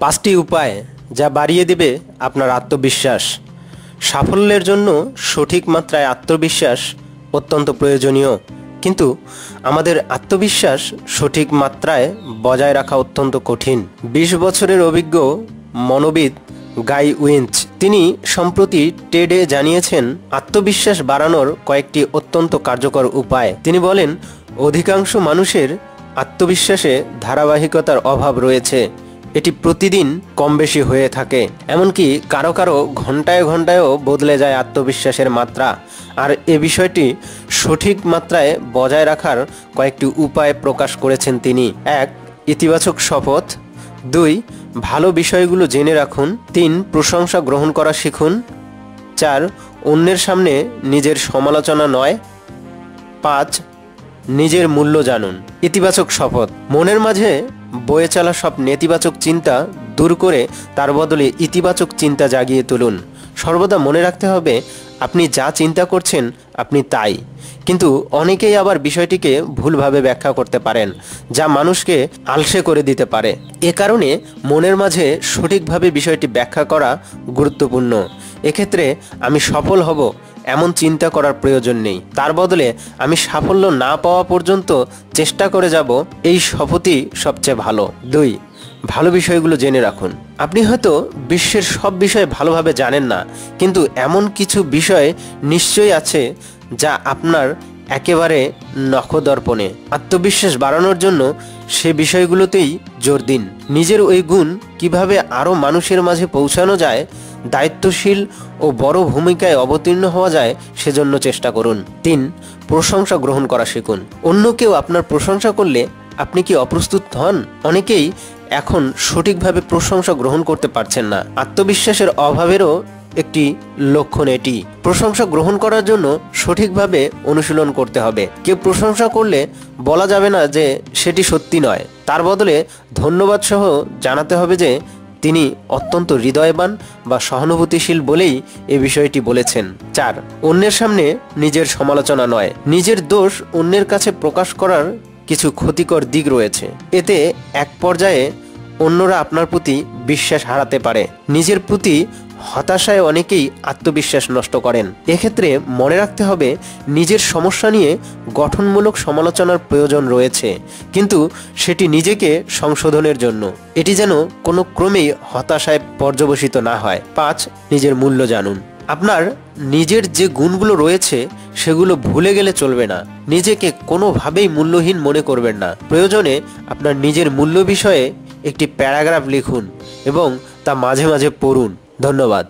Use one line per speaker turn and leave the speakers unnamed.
পাঁচটি উপায় যা বাড়িয়ে দেবে আপনার আত্মবিশ্বাস। সাফল্যের জন্য সঠিক মাত্রায় আত্মবিশ্বাস অত্যন্ত প্রয়োজনীয়, কিন্তু আমাদের আত্মবিশ্বাস সঠিক মাত্রায় বজায় রাখা অত্যন্ত কঠিন। 20 বছরের অভিজ্ঞ মনোবিদ গাই উইঞ্চ তিনি সম্প্রতি টেডে জানিয়েছেন আত্মবিশ্বাস বাড়ানোর কয়েকটি অত্যন্ত কার্যকর উপায়। তিনি বলেন, অধিকাংশ মানুষের আত্মবিশ্বাসে ধারাবাহিকতার অভাব রয়েছে। এটি প্রতিদিন কম বেশি হয়ে থাকে, এমনকি কারো কারো ঘন্টায় ঘন্টায়ও বদলে যায় আত্মবিশ্বাসের মাত্রা। আর এ বিষয়টি সঠিক মাত্রায় বজায় রাখার কয়েকটি উপায় প্রকাশ করেছেন তিনি। 1. ইতিবাচক শপথ। 2. ভালো বিষয়গুলো জেনে রাখুন। 3. প্রশংসা গ্রহণ করা শিখুন। 4. অন্যের সামনে নিজের সমালোচনা নয়। 5. নিজের মূল্য জানুন। ইতিবাচক শপথ। মনের মাঝে বয়ে চলা সব নেতিবাচক চিন্তা দূর করে তার বদলে ইতিবাচক চিন্তা জাগিয়ে তুলুন। সর্বদা মনে রাখতে হবে, আপনি যা চিন্তা করছেন আপনি তাই। কিন্তু অনেকেই আবার বিষয়টিকে ভুলভাবে ব্যাখ্যা করতে পারেন, যা মানুষকে আলসে করে দিতে পারে। এ কারণে মনের মাঝে সঠিকভাবে বিষয়টি ব্যাখ্যা করা গুরুত্বপূর্ণ। এক্ষেত্রে আমি সফল হব এমন চিন্তা করার প্রয়োজন নেই, তার বদলে আমি সাফল্য না পাওয়া পর্যন্ত চেষ্টা করে যাব, এই শপথই সবচেয়ে ভালো। 2. ভালো বিষয়গুলো জেনে রাখুন। আপনি হয়তো বিশ্বের সব বিষয় ভালোভাবে জানেন না, কিন্তু এমন কিছু বিষয় নিশ্চয়ই আছে যা আপনার একেবারে নখদর্পণে। আত্মবিশ্বাস বাড়ানোর জন্য সে বিষয়গুলোতেই জোর দিন। নিজের ওই গুণ কিভাবে আরও মানুষের মাঝে পৌঁছানো যায়, দায়িত্বশীল ও বড় ভূমিকায় অবতীর্ণ হওয়া যায়, সেজন্য চেষ্টা করুন। 3. প্রশংসা গ্রহণ করা শিখুন। অন্য কেউ আপনার প্রশংসা করলে আপনি কি অপ্রস্তুত হন? অনেকেই এখন সঠিকভাবে প্রশংসা গ্রহণ করতে পারছেন না। আত্মবিশ্বাসের অভাবেরও একটি লক্ষণ এটি। প্রশংসা গ্রহণ করার জন্য সঠিকভাবে অনুশীলন করতে হবে। কেউ প্রশংসা করলে বলা যাবে না যে সেটি সত্যি নয়, তার বদলে ধন্যবাদ সহ জানাতে হবে যে তিনি অত্যন্ত হৃদয়বান বা সহানুভূতিশীল বলেই এ বিষয়টি বলেছেন। 4. অন্যের সামনে নিজের সমালোচনা নয়। নিজের দোষ অন্যের কাছে প্রকাশ করার কিছু ক্ষতিকর দিক রয়েছে। এতে এক পর্যায়ে অন্যরা আপনার প্রতি বিশ্বাস হারাতে পারে। নিজের প্রতি হতাশায় অনেকেই আত্মবিশ্বাস নষ্ট করেন। এক্ষেত্রে মনে রাখতে হবে, নিজের সমস্যা নিয়ে গঠনমূলক সমালোচনার প্রয়োজন রয়েছে, কিন্তু সেটি নিজেকে সংশোধনের জন্য। এটি যেন কোনো ক্রমেই হতাশায় পর্যবসিত না হয়। 5. নিজের মূল্য জানুন। আপনার নিজের যে গুণগুলো রয়েছে সেগুলো ভুলে গেলে চলবে না। নিজেকে কোনোভাবেই মূল্যহীন মনে করবেন না। প্রয়োজনে আপনার নিজের মূল্য বিষয়ে একটি প্যারাগ্রাফ লিখুন এবং তা মাঝে মাঝে পড়ুন। ধন্যবাদ।